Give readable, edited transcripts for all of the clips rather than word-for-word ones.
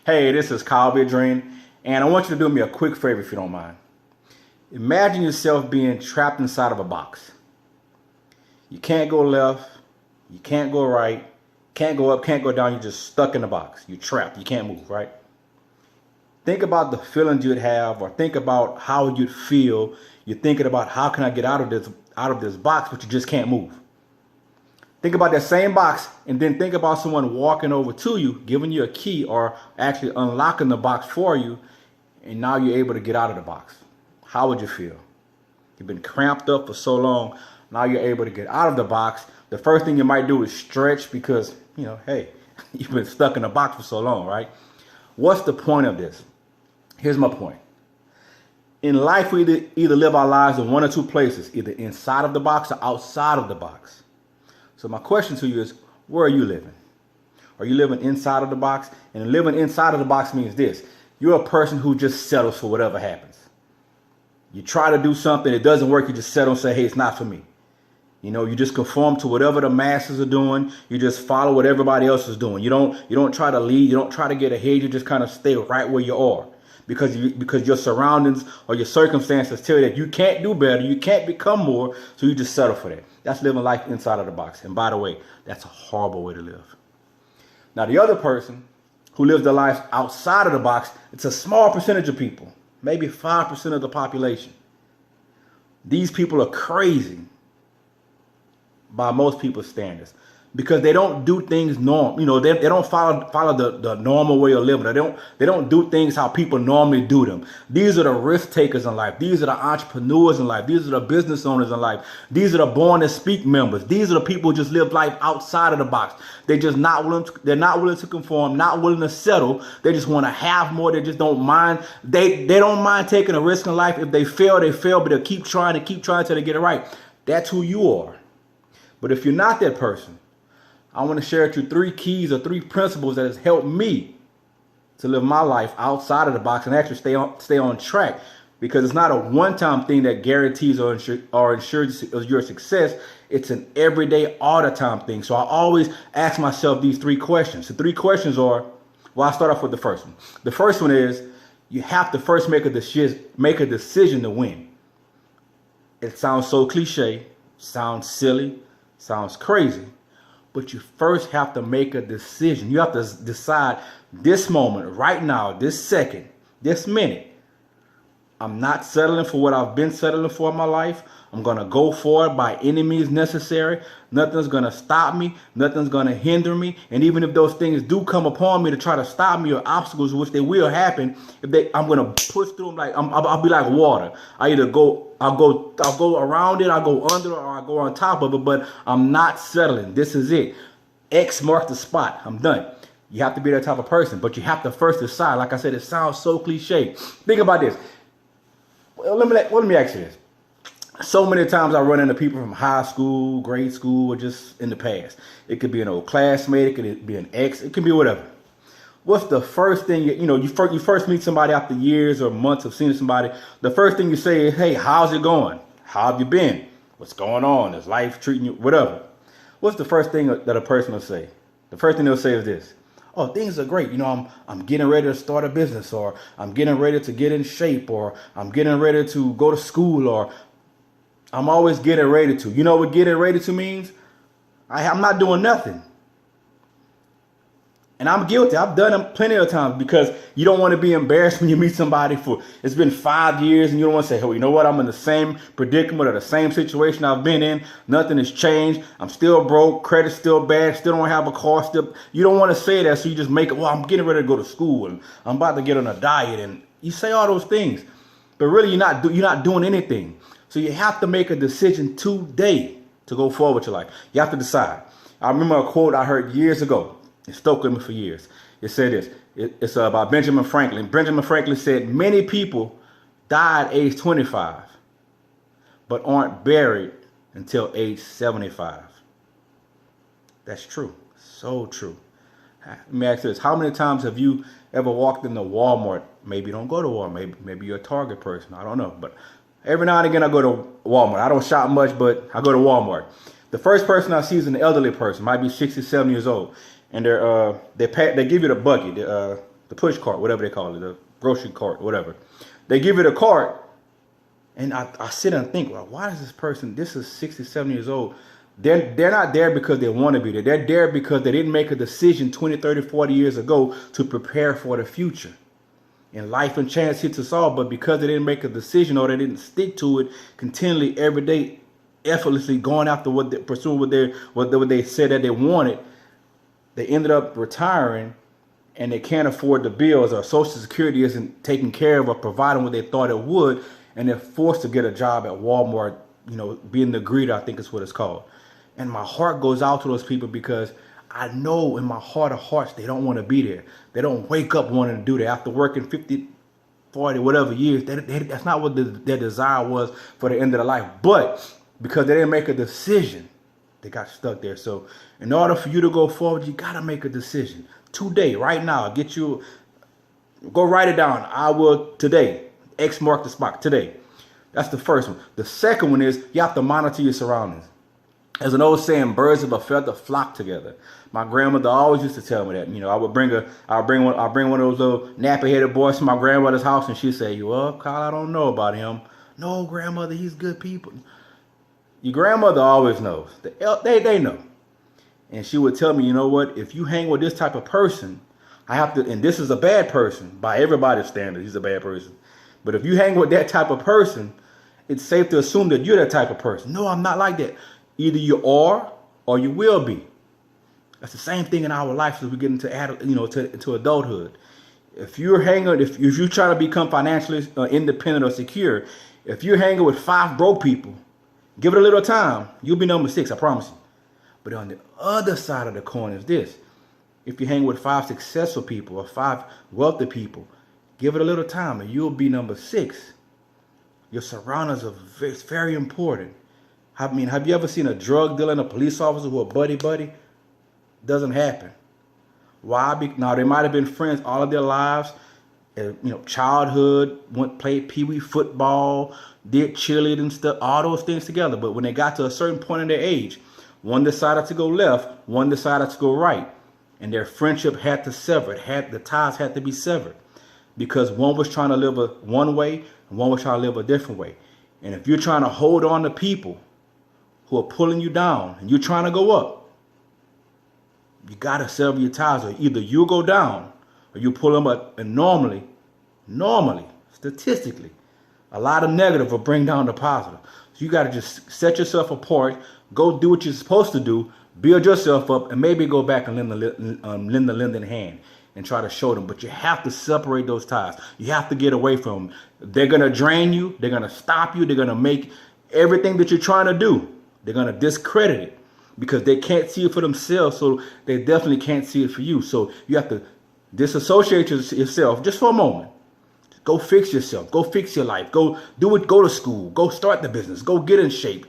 Hey, this is Vidrine, and I want you to do me a quick favor if you don't mind. Imagine yourself being trapped inside of a box. You can't go left, you can't go right, can't go up, can't go down, you're just stuck in the box. You're trapped, you can't move, right? Think about the feelings you'd have, or think about how you'd feel. You're thinking about how can I get out of this box, but you just can't move. Think about that same box, and then think about someone walking over to you, giving you a key, or actually unlocking the box for you, and now you're able to get out of the box. How would you feel? You've been cramped up for so long. Now you're able to get out of the box. The first thing you might do is stretch because, hey, you've been stuck in a box for so long, right? What's the point of this? Here's my point. In life, we either live our lives in one or two places, either inside of the box or outside of the box. So my question to you is, where are you living? Are you living inside of the box? And living inside of the box means this. You're a person who just settles for whatever happens. You try to do something, it doesn't work, you just settle and say, hey, it's not for me. You just conform to whatever the masses are doing. You just follow what everybody else is doing. You don't try to lead, you don't try to get ahead, you just kind of stay right where you are. Because your surroundings or your circumstances tell you that you can't do better, you can't become more, so you just settle for that. That's living life inside of the box. And by the way, that's a horrible way to live. Now, the other person who lives their life outside of the box, it's a small percentage of people, maybe 5% of the population. These people are crazy by most people's standards, because they don't do things normal. They don't follow the normal way of living. They don't do things how people normally do them. These are the risk takers in life. These are the entrepreneurs in life. These are the business owners in life. These are the born to speak members. These are the people who just live life outside of the box. They're not willing to conform, not willing to settle. They just want to have more. They just don't mind. They don't mind taking a risk in life. If they fail, they fail, but they'll keep trying till they get it right. That's who you are. But if you're not that person, I want to share with you 3 keys or 3 principles that has helped me to live my life outside of the box and actually stay on track, because it's not a one-time thing that guarantees or ensures your success. It's an everyday, all the time thing. So I always ask myself these 3 questions. The 3 questions are, I'll start off with the first one. The first one is, you have to first make a decision to win. It sounds so cliche, sounds silly, sounds crazy. But you first have to make a decision. You have to decide this moment, right now, this second, this minute. I'm not settling for what I've been settling for in my life. I'm going to go for it by any means necessary. Nothing's going to stop me. Nothing's going to hinder me. And even if those things do come upon me to try to stop me, or obstacles, which they will happen, I'm going to push through them. I'll be like water. I'll go around it, I'll go under it, or I'll go on top of it, but I'm not settling. This is it. X marks the spot. I'm done. You have to be that type of person, but you have to first decide. Like I said, it sounds so cliche. Think about this. Let me ask you this. So many times I run into people from high school, grade school, or just in the past. It could be an old classmate, it could be an ex, it could be whatever. What's the first thing, you first meet somebody after years or months of seeing somebody, the first thing you say is, hey, how's it going? How have you been? What's going on? Is life treating you, whatever? What's the first thing that a person will say? The first thing they'll say is this: oh, things are great. I'm getting ready to start a business, or I'm getting ready to get in shape, or I'm getting ready to go to school, or I'm always getting ready to. You know what getting ready to means? I'm not doing nothing. And I'm guilty. I've done them plenty of times, because you don't want to be embarrassed when you meet somebody it's been 5 years, and you don't want to say, oh, you know what? I'm in the same predicament or the same situation I've been in. Nothing has changed. I'm still broke. Credit's still bad. Still don't have a car. You don't want to say that, so you just make it, well, I'm getting ready to go to school, and I'm about to get on a diet, and you say all those things, but really you're not doing anything. So you have to make a decision today to go forward with your life. You have to decide. I remember a quote I heard years ago. It stuck with me for years. It said this. It's about Benjamin Franklin. Benjamin Franklin said, many people die at age 25, but aren't buried until age 75. That's true. So true. Let me ask you this. How many times have you ever walked into Walmart? Maybe you don't go to Walmart. Maybe you're a Target person. I don't know. But every now and again, I go to Walmart. I don't shop much, but I go to Walmart. The first person I see is an elderly person, might be 60, 70 years old. And they give you the buggy, the push cart, whatever they call it, the grocery cart, whatever. They give you the cart, and I sit and think, well, why is this person, this is 60, 70 years old, they're not there because they want to be there. They're there because they didn't make a decision 20, 30, 40 years ago to prepare for the future. And life and chance hits us all, but because they didn't make a decision or they didn't stick to it continually every day, effortlessly going after what they pursuing what they said that they wanted, they ended up retiring, and they can't afford the bills, or Social Security isn't taking care of or providing what they thought it would, and they're forced to get a job at Walmart, being the greeter, I think is what it's called. And my heart goes out to those people because I know in my heart of hearts they don't want to be there. They don't wake up wanting to do that. After working 50, 40, whatever years, that's not what their desire was for the end of their life. But because they didn't make a decision, they got stuck there. So in order for you to go forward, you got to make a decision. Today, right now, go write it down. I will today. X mark the spot today. That's the first one. The second one is you have to monitor your surroundings. As an old saying, birds of a feather flock together. My grandmother always used to tell me that. I'll bring one of those little nappy-headed boys to my grandmother's house, and she'd say, "Well, Kyle, I don't know about him." "No, grandmother, he's good people." Your grandmother always knows. They know. And she would tell me, you know what? If you hang with this type of person, I have to. And this is a bad person by everybody's standards. He's a bad person. But if you hang with that type of person, it's safe to assume that you're that type of person. No, I'm not like that. Either you are or you will be. That's the same thing in our life as we get into to adulthood. If you're trying to become financially independent or secure, if you're hanging with 5 broke people, give it a little time, you'll be number 6, I promise you. But on the other side of the coin is this: if you hang with 5 successful people or 5 wealthy people, give it a little time and you'll be number 6. Your surroundings are very important. I mean, have you ever seen a drug dealer and a police officer who are buddy? Doesn't happen. Why? Now, they might have been friends all of their lives, childhood, played pee-wee football, did cheerleading and stuff, all those things together. But when they got to a certain point in their age, one decided to go left, one decided to go right. And their friendship had to sever. The ties had to be severed. Because one was trying to live one way and one was trying to live a different way. And if you're trying to hold on to people who are pulling you down and you're trying to go up, you got to sever your ties, or either you go down or you pull them up. And normally, statistically, a lot of negative will bring down the positive. So you got to just set yourself apart, go do what you're supposed to do, build yourself up, and maybe go back and lend the lending hand and try to show them. But you have to separate those ties. You have to get away from them. They're going to drain you. They're going to stop you. They're going to make everything that you're trying to do, they're going to discredit it because they can't see it for themselves. So they definitely can't see it for you. So you have to disassociate yourself just for a moment. Go fix yourself. Go fix your life. Go do it. Go to school. Go start the business. Go get in shape.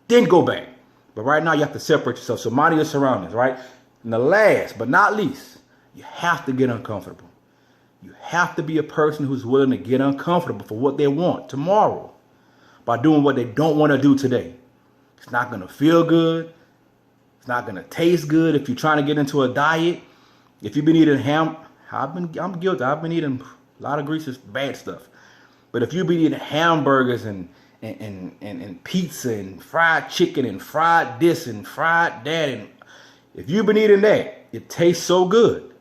Then go back. But right now you have to separate yourself. So mind your surroundings, right? And the last but not least, you have to get uncomfortable. You have to be a person who's willing to get uncomfortable for what they want tomorrow by doing what they don't want to do today. It's not going to feel good. It's not going to taste good. If you're trying to get into a diet, if you've been eating ham, I'm guilty. I've been eating a lot of greasy, bad stuff. But if you've been eating hamburgers and pizza and fried chicken and fried this and fried that, and if you've been eating that, it tastes so good.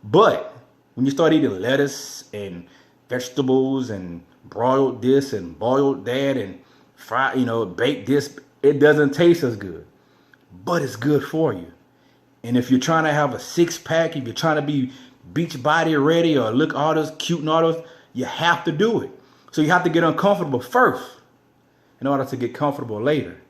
But when you start eating lettuce and vegetables and broiled this and boiled that and fried, baked this, it doesn't taste as good. But it's good for you. And if you're trying to have a 6-pack, if you're trying to be beach body ready or look all this cute and all those, you have to do it. So you have to get uncomfortable first in order to get comfortable later.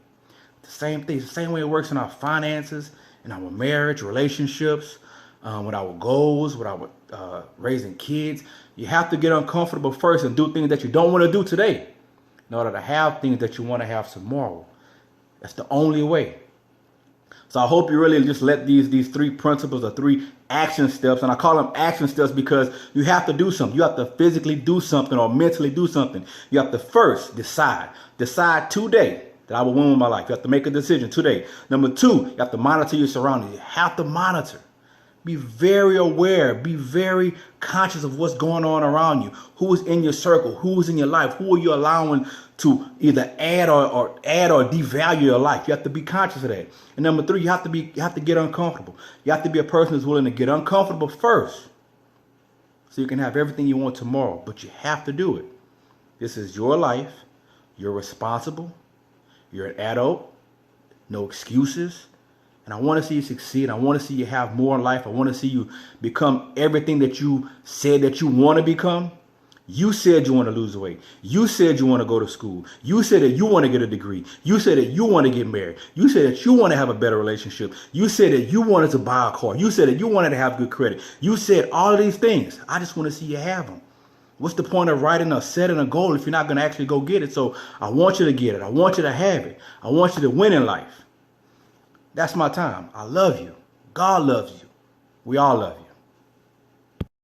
The same thing, the same way it works in our finances, in our marriage, relationships, with our goals, with our raising kids. You have to get uncomfortable first and do things that you don't want to do today in order to have things that you want to have tomorrow. That's the only way. So I hope you really just let these 3 principles or 3 action steps, and I call them action steps because you have to do something. You have to physically do something or mentally do something. You have to first decide today that I will win with my life. You have to make a decision today. Number 2, you have to monitor your surroundings. You have to monitor. Be very aware. Be very conscious of what's going on around you. Who is in your circle? Who is in your life? Who are you allowing to either add or devalue your life? You have to be conscious of that. And number 3, you have to get uncomfortable. You have to be a person who's willing to get uncomfortable first, so you can have everything you want tomorrow. But you have to do it. This is your life. You're responsible. You're an adult. No excuses. And I want to see you succeed. I want to see you have more in life. I want to see you become everything that you said that you want to become. You said you want to lose weight. You said you want to go to school. You said that you want to get a degree. You said that you want to get married. You said that you want to have a better relationship. You said that you wanted to buy a car. You said that you wanted to have good credit. You said all of these things. I just want to see you have them. What's the point of writing or setting a goal if you're not going to actually go get it? So I want you to get it. I want you to have it. I want you to win in life. That's my time. I love you. God loves you. We all love you.